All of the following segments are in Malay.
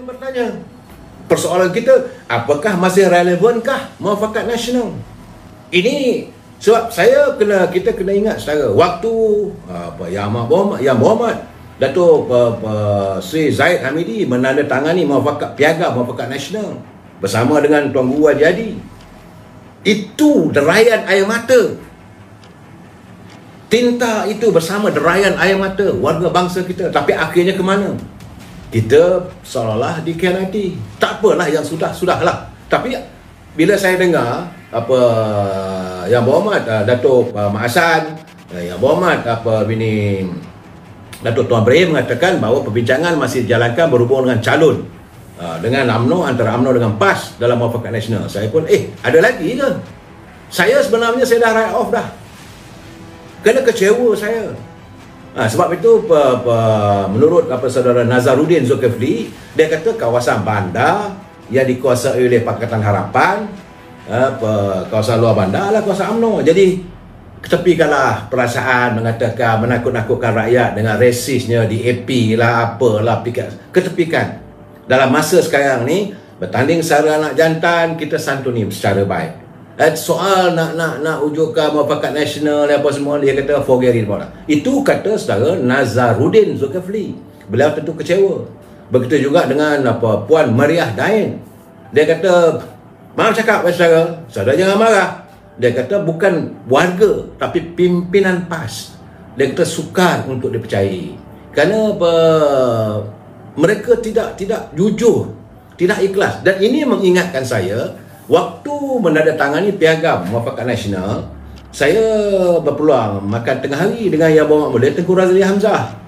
yang bertanya. Persoalan kita, apakah masih relevankah muafakat nasional? Ini sebab kita kena ingat secara waktu Yang Berhormat Datuk Sri Zahid Hamidi menandatangani piagam muafakat nasional bersama dengan Tuan Guru Haji Hadi. Itu derayan air mata. Tinta itu bersama derayan air mata warga bangsa kita. Tapi akhirnya ke mana? Kita seolah-olah dikhianati. Tak apalah, yang sudahlah. Tapi bila saya dengar Yang Berhormat Datuk Mak Hassan, Yang Berhormat Datuk Tuan Ibrahim mengatakan bahawa perbincangan masih dijalankan berhubung dengan calon dengan UMNO, antara UMNO dengan PAS dalam muafakat nasional. Saya pun ada lagi ke? Saya sebenarnya dah write off dah. Kena kecewa saya. Sebab itu menurut saudara Nazaruddin Zulkifli, dia kata kawasan bandar yang dikuasai oleh Pakatan Harapan, kawasan luar bandar adalah kawasan UMNO. Jadi ketepikanlah perasaan mengatakan menakut-nakutkan rakyat dengan rasisnya di AP lah, apalah, ketepikan. Dalam masa sekarang ni bertanding secara anak jantan, kita santuni secara baik. Soal nak wujudkan muafakat nasional apa semua, dia kata forget it. Itu kata saudara Nazaruddin Zulkifli. Beliau tentu kecewa. Begitu juga dengan Puan Mariah Dain. Dia kata, maaf cakap saudara jangan marah. Dia kata bukan warga tapi pimpinan PAS. Dia kata sukar untuk dipercayai. Kerana mereka tidak jujur, tidak ikhlas. Dan ini mengingatkan saya, waktu menandatangani piagam muafakat nasional, saya berpeluang makan tengah hari dengan Yang Berhormat Mulia Tengku Razali Hamzah.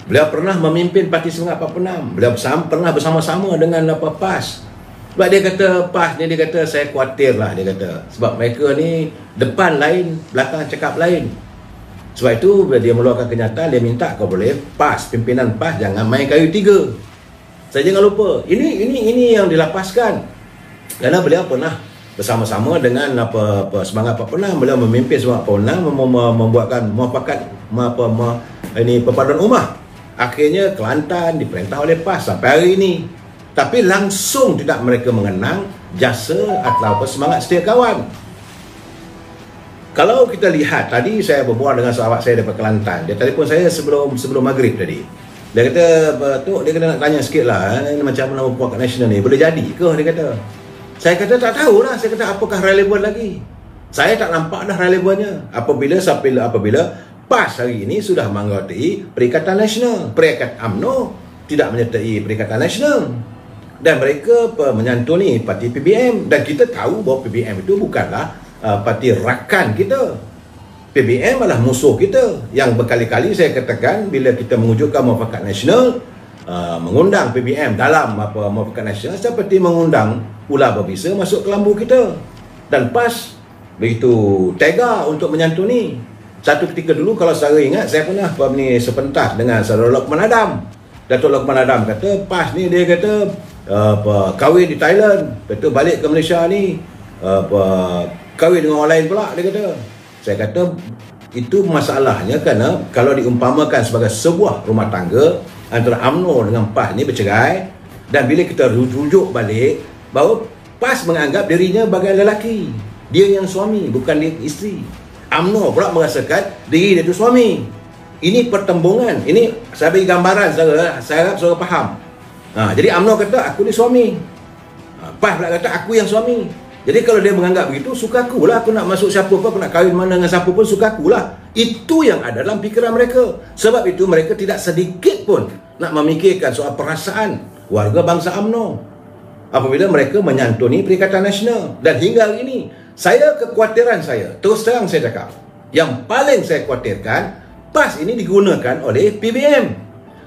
Beliau pernah memimpin Parti Semangat 46. Beliau pernah bersama-sama dengan PAS. Sebab dia kata PAS ni, dia kata saya khawatir lah, dia kata. Sebab mereka ni depan lain, belakang cakap lain. Sebab itu dia meluahkan kenyataan, dia minta kalau boleh PAS, pimpinan PAS jangan main kayu tiga. Saya jangan lupa, ini yang dilapaskan. Kerana beliau pernah bersama-sama dengan Semangat 46, beliau memimpin Semangat 46 membuatkan muafakat perpaduan ummah. Akhirnya Kelantan diperintah oleh PAS sampai hari ini. Tapi langsung tidak mereka mengenang jasa atau semangat setia kawan. Kalau kita lihat, tadi saya berbual dengan sahabat saya daripada Kelantan. Dia telefon saya sebelum maghrib tadi. Dia kata, Tok, dia kata nak tanya sikit lah, macam mana muafakat nasional ni, boleh jadi ke? Dia kata. Saya kata tak tahulah. Saya kata apakah relevan lagi? Saya tak nampak dah relevannya. Apabila PAS hari ini sudah mengerti Perikatan Nasional. Perikatan UMNO tidak menyertai Perikatan Nasional. Dan mereka menyantuni parti PBM. Dan kita tahu bahawa PBM itu bukanlah parti rakan kita. PBM adalah musuh kita. Yang berkali-kali saya katakan, bila kita mewujudkan muafakat nasional, mengundang PBM dalam muafakat nasional seperti mengundang ular berbisa masuk ke lambu kita. Dan PAS begitu tega untuk menyantuni. Satu ketika dulu, kalau saudara ingat, saya pernah sepentas dengan saudara Lokman Adam. Datuk Lokman Adam kata PAS ni, dia kata kahwin di Thailand, betul balik ke Malaysia ni kahwin dengan orang lain pula, dia kata. Saya kata itu masalahnya, kerana kalau diumpamakan sebagai sebuah rumah tangga antara UMNO dengan PAS ni bercerai, dan bila kita rujuk balik bahawa PAS menganggap dirinya sebagai lelaki, dia yang suami, bukan dia isteri. UMNO pula merasakan diri dia itu suami. Ini pertembungan. Ini saya bagi gambaran, saya harap saudara faham. Jadi UMNO kata aku ni suami, PAS pula kata aku yang suami. Jadi kalau dia menganggap begitu, suka akulah, aku nak masuk siapa pun, aku nak kahwin mana dengan siapa pun, suka akulah. Itu yang ada dalam fikiran mereka. Sebab itu mereka tidak sedikit pun nak memikirkan soal perasaan warga bangsa UMNO apabila mereka menyantuni Perikatan Nasional. Dan hingga hari ini, kekhawatiran saya, terus terang saya cakap, yang paling saya khawatirkan, PAS ini digunakan oleh PBM.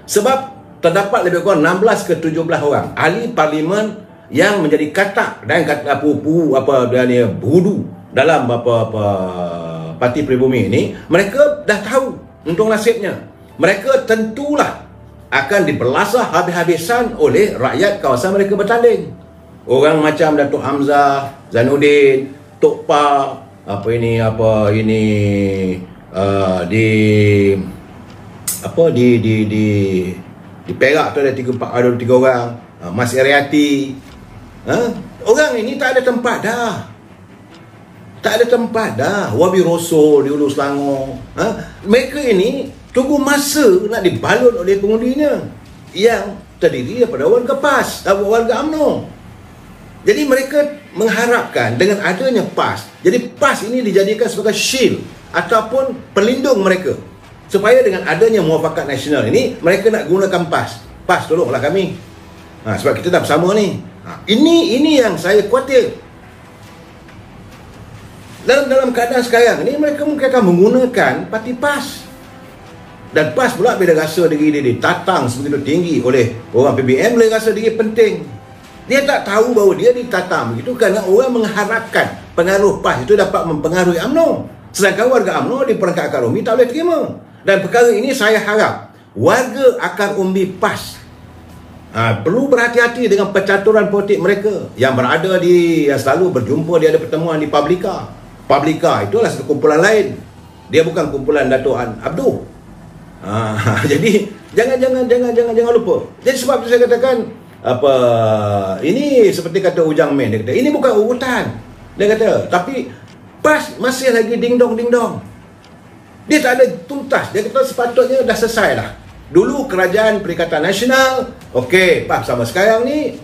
Sebab terdapat lebih kurang 16 ke 17 orang ahli parlimen yang menjadi katak dan kata budu dalam parti pribumi ini. Mereka dah tahu untung nasibnya. Mereka tentulah akan dibelasah habis-habisan oleh rakyat kawasan mereka bertanding. Orang macam Datuk Hamzah, Zainuddin, Tok Pa, di Perak tu ada 3 orang. Mas Eriati, orang ini tak ada tempat dah. Tak ada tempat dah. Wabi Rosso di Hulu Selangor. Mereka ini tunggu masa nak dibalut oleh pengundinya yang terdiri daripada warga PAS, warga UMNO. Jadi mereka mengharapkan dengan adanya PAS, jadi PAS ini dijadikan sebagai shield ataupun pelindung mereka, supaya dengan adanya Muafakat Nasional ini mereka nak gunakan PAS. PAS tolonglah kami, sebab kita dah bersama ni. Ini yang saya khawatir. Dalam keadaan sekarang ni mereka mungkin akan menggunakan parti PAS. Dan PAS pula bila rasa diri dia ditatang sebegitu tinggi oleh orang PBM, boleh rasa diri penting. Dia tak tahu bahawa dia ditatang begitu kerana orang mengharapkan pengaruh PAS itu dapat mempengaruhi UMNO. Sedangkan warga UMNO di perangkat akar umbi tak boleh terima. Dan perkara ini saya harap warga akar umbi PAS perlu berhati-hati dengan percaturan politik mereka yang berada yang selalu berjumpa, dia ada pertemuan di Publica. Publica itulah satu kumpulan lain. Dia bukan kumpulan Dato' Abdul. Jadi jangan lupa. Jadi sebab itu saya katakan ini seperti kata Ujang Men, dia kata ini bukan urutan. Dia kata tapi PAS masih lagi ding-dong. Dia tak ada tuntas. Dia kata sepatutnya dah selesai dah. Dulu kerajaan Perikatan Nasional, okey, PAS sama sekarang ni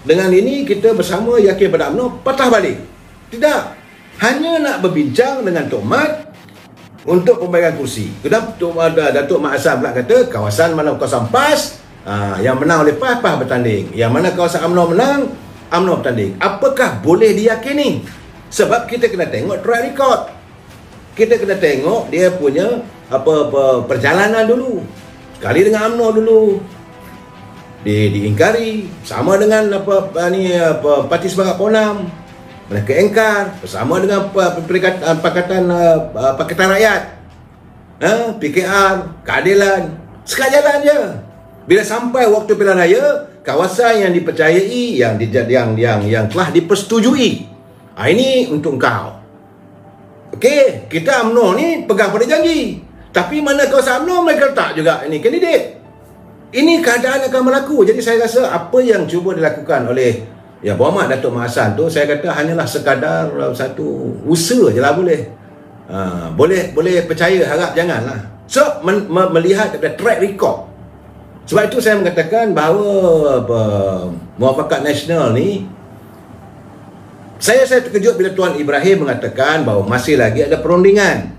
dengan ini kita bersama yakin pada UMNO, patah balik. Tidak. Hanya nak berbincang dengan Tok Mat untuk pembayaran kursi. Datuk Mak Hassan pula kata kawasan mana kawasan PAS, yang menang oleh PAS bertanding. Yang mana kawasan UMNO menang, UMNO bertanding. Apakah boleh diyakini? Sebab kita kena tengok track record. Kita kena tengok dia punya perjalanan dulu. Sekali dengan UMNO dulu diingkari, sama dengan Parti Semangat Ponam mereka engkar, bersama dengan Pakatan Rakyat, PKR, Keadilan, sekali jalan je. Bila sampai waktu pilihan raya, kawasan yang dipercayai, yang telah dipersetujui, ini untuk engkau. Okey, kita UMNO ni pegang pada janji. Tapi mana kawasan UMNO mereka letak juga ini kandidat. Ini keadaan akan berlaku. Jadi saya rasa apa yang cuba dilakukan oleh Muhammad Datuk Mak Hassan tu, saya kata hanyalah sekadar satu usaha je lah boleh. Boleh percaya, harap janganlah. So melihat ada track record. Sebab itu saya mengatakan bahawa Muafakat Nasional ni, saya terkejut bila Tuan Ibrahim mengatakan bahawa masih lagi ada perundingan.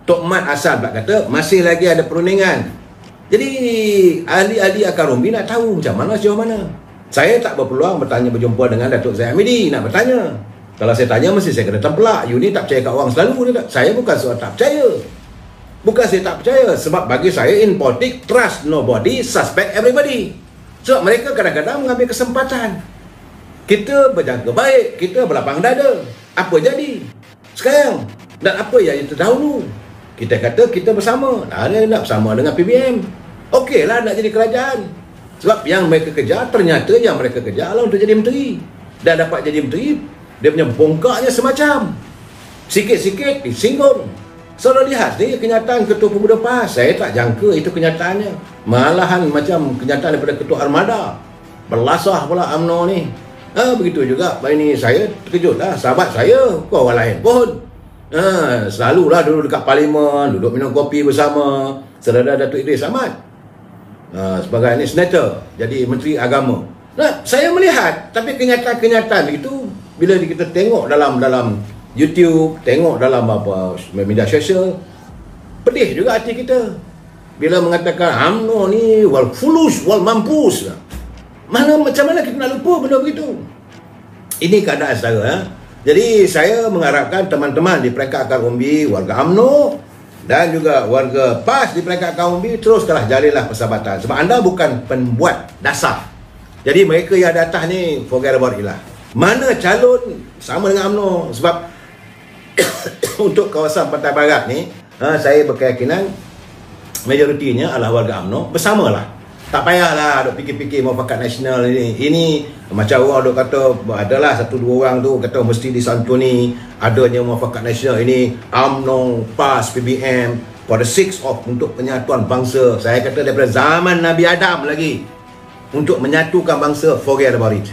Tok Mat Hassan pula kata masih lagi ada perundingan. Jadi ahli-ahli akar umbi nak tahu macam mana sejauh mana. Saya tak berpeluang berjumpa dengan Datuk Zahid Hamidi nak bertanya. Kalau saya tanya mesti saya kena tempelak. You ni tak percaya kat orang selalu. Saya bukan soal tak percaya. Bukan saya tak percaya. Sebab bagi saya in politik, trust nobody, suspect everybody. Sebab mereka kadang-kadang mengambil kesempatan. Kita berjaga baik, kita berlapang dada. Apa jadi sekarang? Dan apa yang terdahulu? Kita kata kita bersama. Ada nak bersama dengan PBM. Okeylah nak jadi kerajaan. Sebab yang mereka kejar, ternyata yang mereka kejar adalah untuk jadi menteri. Dan dapat jadi menteri, dia punya bongkaknya semacam. Sikit-sikit disinggung. Saudara lihat ni kenyataan Ketua Pemuda PAS. Saya tak jangka itu kenyataannya. Malahan macam kenyataan daripada Ketua Armada. Berlasah pula UMNO ni. Begitu juga. Ini saya terkejut lah. Sahabat saya, kau orang lain pun. Selalulah duduk dekat parlimen, duduk minum kopi bersama Saudara Datuk Idris Ahmad. Sebagai ni senator, jadi Menteri Agama. Saya melihat, tapi kenyataan-kenyataan itu bila kita tengok dalam YouTube, tengok dalam media sosial, pedih juga hati kita. Bila mengatakan UMNO ni wal fulus, wal mampus. Macam mana kita nak lupa benda begitu? Ini keadaan saya. Jadi saya mengharapkan teman-teman di peringkat akar umbi, warga UMNO dan juga warga PAS di peringkat akar umbi, teruskanlah jalinlah persahabatan. Sebab anda bukan pembuat dasar. Jadi mereka yang ada atas ni, forget about it lah. Mana calon sama dengan UMNO. Sebab untuk kawasan Pantai Barat ni, saya berkeyakinan majoritinya adalah warga UMNO. Bersamalah. Tak payahlah duk fikir-fikir Muafakat Nasional ini. Ini macam orang duk kata adalah satu dua orang tu kata mesti disantuni adanya Muafakat Nasional ini, UMNO, PAS, PBM for the sake of untuk penyatuan bangsa. Saya kata daripada zaman Nabi Adam lagi. untuk menyatukan bangsa, forget about it.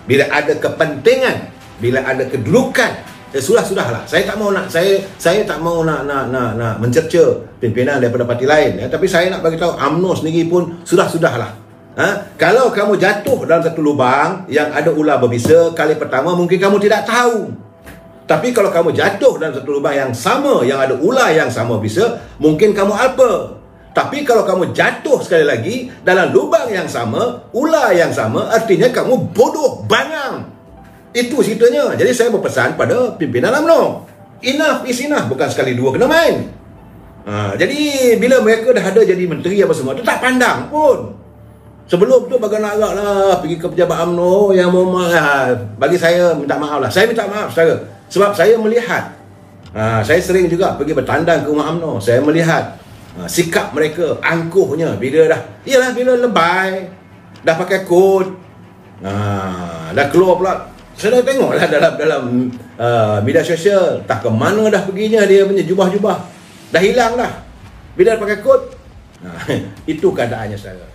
Bila ada kepentingan, bila ada kedudukan, sudahlah. Saya tak mau nak mencerca pimpinan daripada parti lain, tapi saya nak bagi tahu UMNO sendiri pun sudahlah. Kalau kamu jatuh dalam satu lubang yang ada ular berbisa, kali pertama mungkin kamu tidak tahu. Tapi kalau kamu jatuh dalam satu lubang yang sama, yang ada ular yang sama bisa, mungkin kamu apa. Tapi kalau kamu jatuh sekali lagi dalam lubang yang sama, ular yang sama, artinya kamu bodoh bangang. Itu ceritanya. Jadi saya berpesan pada pimpinan UMNO, enough is enough. Bukan sekali dua kena main. Jadi bila mereka dah ada jadi menteri apa semua, tu tak pandang pun. Sebelum tu bagaimana agaklah pergi ke pejabat UMNO yang bagi saya minta maaf lah. Saya minta maaf sebab saya melihat, saya sering juga pergi bertandang ke rumah UMNO. Saya melihat sikap mereka, angkuhnya bila lebay, dah pakai kod, dah keluar pula. Saya dah tengok lah dalam media sosial, tak ke mana dah perginya dia punya jubah-jubah, dah hilang dah bila dah pakai kod. Itu keadaannya saya.